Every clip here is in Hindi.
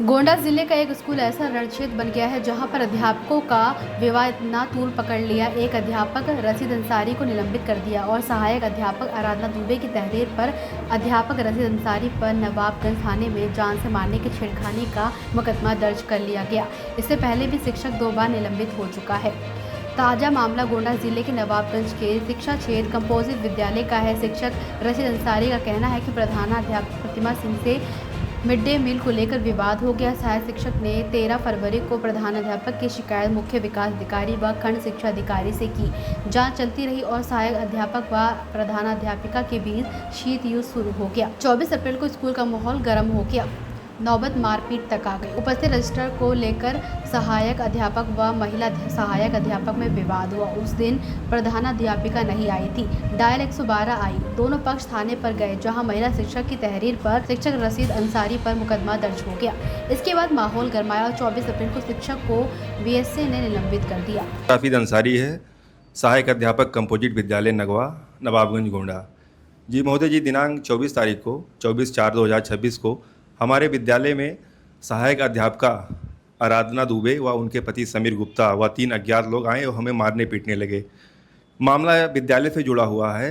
गोंडा जिले का एक स्कूल ऐसा रणक्षेत्र बन गया है जहां पर अध्यापकों का विवाद इतना तूल पकड़ लिया। एक अध्यापक रशीद अंसारी को निलंबित कर दिया और सहायक अध्यापक आराधना दुबे की तहरीर पर अध्यापक रशीद अंसारी पर नवाबगंज थाने में जान से मारने की छेड़खानी का मुकदमा दर्ज कर लिया गया। इससे पहले भी शिक्षक 2 बार निलंबित हो चुका है। ताज़ा मामला गोंडा जिले के नवाबगंज के शिक्षा क्षेत्र कंपोजिट विद्यालय का है। शिक्षक रशीद अंसारी का कहना है कि प्रधानाध्यापक प्रतिमा सिंह से मिड डे मील को लेकर विवाद हो गया। सहायक शिक्षक ने 13 फरवरी को प्रधानाध्यापक की शिकायत मुख्य विकास अधिकारी व खंड शिक्षा अधिकारी से की। जांच चलती रही और सहायक अध्यापक व प्रधानाध्यापिका के बीच शीत युद्ध शुरू हो गया। 24 अप्रैल को स्कूल का माहौल गर्म हो गया, नौबत मारपीट तक आ गई। उपस्थित रजिस्टर को लेकर सहायक अध्यापक व महिला सहायक अध्यापक में विवाद हुआ। उस दिन प्रधानाध्यापिका नहीं आई थी, डायल 112 आई। दोनों पक्ष थाने पर गए जहां महिला शिक्षक की तहरीर पर शिक्षक रशीद अंसारी पर मुकदमा दर्ज हो गया। इसके बाद माहौल गरमाया और 24 अप्रैल को शिक्षक को बीएसए ने निलंबित कर दिया। रशीद अंसारी है, सहायक अध्यापक कंपोजिट विद्यालय नगवा, नवाबगंज गोंडा। जी महोदय जी, दिनांक 24 तारीख को 24/4/2026 को हमारे विद्यालय में सहायक अध्यापिका आराधना दुबे व उनके पति समीर गुप्ता व 3 अज्ञात लोग आए और हमें मारने पीटने लगे। मामला विद्यालय से जुड़ा हुआ है।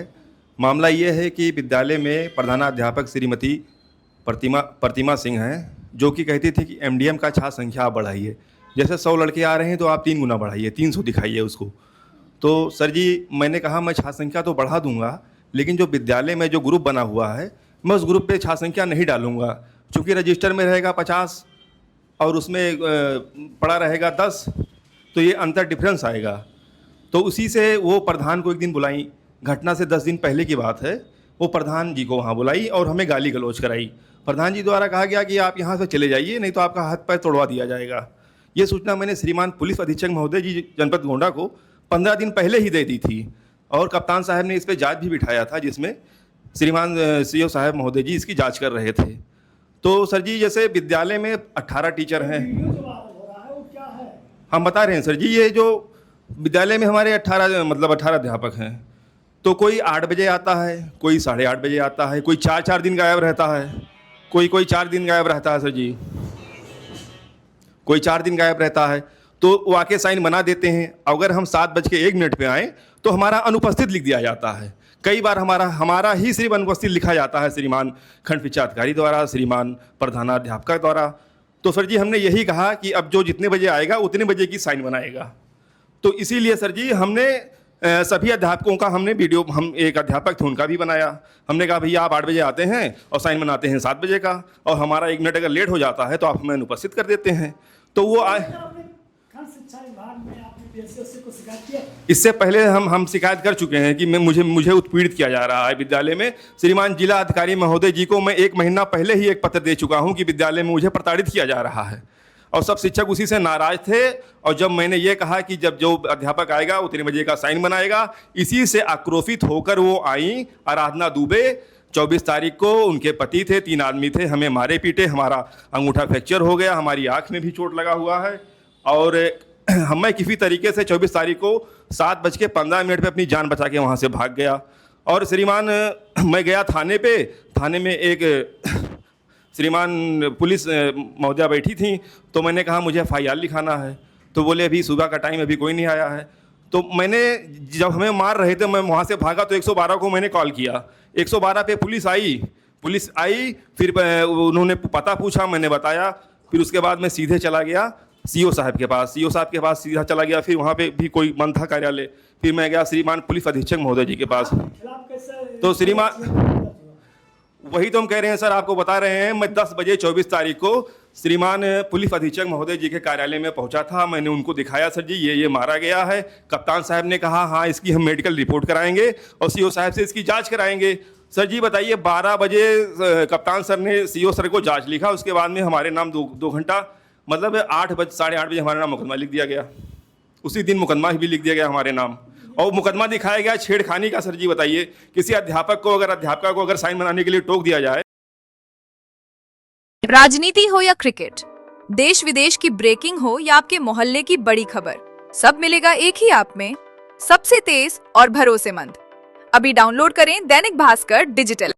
मामला ये है कि विद्यालय में प्रधानाध्यापक श्रीमती प्रतिमा सिंह हैं, जो कि कहती थी कि एमडीएम का छात्र संख्या आप बढ़ाइए। जैसे 100 लड़के आ रहे हैं तो आप 3 गुना बढ़ाइए, 300 दिखाइए उसको। तो सर जी, मैंने कहा मैं छात्र संख्या तो बढ़ा दूंगा, लेकिन जो विद्यालय में जो ग्रुप बना हुआ है मैं उस ग्रुप पे छात्र संख्या नहीं डालूंगा, चूँकि रजिस्टर में रहेगा 50 और उसमें पड़ा रहेगा 10, तो ये अंतर डिफरेंस आएगा। तो उसी से वो प्रधान को एक दिन बुलाई, घटना से 10 दिन पहले की बात है। वो प्रधान जी को वहाँ बुलाई और हमें गाली गलौज कराई। प्रधान जी द्वारा कहा गया कि आप यहाँ से चले जाइए, नहीं तो आपका हाथ पैर तोड़वा दिया जाएगा। ये सूचना मैंने श्रीमान पुलिस अधीक्षक महोदय जी जनपद गोंडा को 15 दिन पहले ही दे दी थी और कप्तान साहब ने इस पर जाँच भी बिठाया था, जिसमें श्रीमान सीओ साहब महोदय जी इसकी जाँच कर रहे थे। तो सर जी, जैसे विद्यालय में 18 टीचर हैं, हम बता रहे हैं सर जी, ये जो विद्यालय में हमारे 18 अध्यापक हैं, तो कोई 8 बजे आता है, कोई 8:30 बजे आता है, कोई 4 दिन गायब रहता है, कोई 4 दिन गायब रहता है सर जी, कोई 4 दिन गायब रहता है। तो वो आके साइन बना देते हैं। अगर हम 7:01 पे आएँ तो हमारा अनुपस्थित लिख दिया जाता है। कई बार हमारा ही सिर्फ अनुपस्थित लिखा जाता है श्रीमान खंड शिक्षा अधिकारी द्वारा, श्रीमान प्रधानाध्यापक द्वारा। तो सर जी, हमने यही कहा कि अब जो जितने बजे आएगा उतने बजे की साइन बनाएगा। तो इसीलिए सर जी हमने सभी अध्यापकों का हमने वीडियो, हम एक अध्यापक थे उनका भी बनाया। हमने कहा भैया आप 8 बजे आते हैं और साइन बनाते हैं 7 बजे का, और हमारा 1 मिनट अगर लेट हो जाता है तो आप हमें अनुपस्थित कर देते हैं। तो वो इससे पहले हम शिकायत कर चुके हैं कि मुझे उत्पीड़ित किया जा रहा है विद्यालय में। श्रीमान जिला अधिकारी महोदय जी को मैं 1 महीना पहले ही एक पत्र दे चुका हूं कि विद्यालय में मुझे प्रताड़ित किया जा रहा है, और सब शिक्षक उसी से नाराज थे। और जब मैंने ये कहा कि जब जो अध्यापक आएगा उतने बजे का साइन बनाएगा, इसी से आक्रोशित होकर वो आई आराधना दुबे। 24 तारीख को उनके पति थे, 3 आदमी थे, हमें मारे पीटे, हमारा अंगूठा फ्रैक्चर हो गया, हमारी आँख में भी चोट लगा हुआ है। और मैं किसी तरीके से 24 तारीख को 7:15 पे अपनी जान बचा के वहाँ से भाग गया। और श्रीमान मैं गया थाने में एक श्रीमान पुलिस महोदया बैठी थी, तो मैंने कहा मुझे FIR लिखाना है। तो बोले अभी सुबह का टाइम, अभी कोई नहीं आया है। तो मैंने, जब हमें मार रहे थे मैं वहाँ से भागा तो 112 को मैंने कॉल किया। 112 पे पुलिस आई, फिर उन्होंने पता पूछा, मैंने बताया। फिर उसके बाद मैं सीधे चला गया सीओ साहब के पास सीधा चला गया। फिर वहाँ पे भी कोई बंद था कार्यालय। फिर मैं गया श्रीमान पुलिस अधीक्षक महोदय जी के पास। तो श्रीमान, वही तो हम कह रहे हैं सर, आपको बता रहे हैं। मैं 10 बजे 24 तारीख को श्रीमान पुलिस अधीक्षक महोदय जी के कार्यालय में पहुंचा था। मैंने उनको दिखाया, सर जी ये मारा गया है। कप्तान साहब ने कहा हाँ इसकी हम मेडिकल रिपोर्ट कराएंगे और सीओ साहब से इसकी जाँच कराएंगे। सर जी बताइए, 12 बजे कप्तान सर ने सीओ सर को जाँच लिखा, उसके बाद में हमारे नाम 2 घंटा, मतलब 8:30 बजे हमारे नाम मुकदमा लिख दिया गया। उसी दिन मुकदमा भी लिख दिया गया हमारे नाम, और मुकदमा दिखाया गया छेड़खानी का। सर जी बताइए, किसी अध्यापका को अगर साइन बनाने के लिए टोक दिया जाए। राजनीति हो या क्रिकेट, देश विदेश की ब्रेकिंग हो या आपके मोहल्ले की बड़ी खबर, सब मिलेगा एक ही ऐप में, सबसे तेज और भरोसेमंद। अभी डाउनलोड करें दैनिक भास्कर डिजिटल।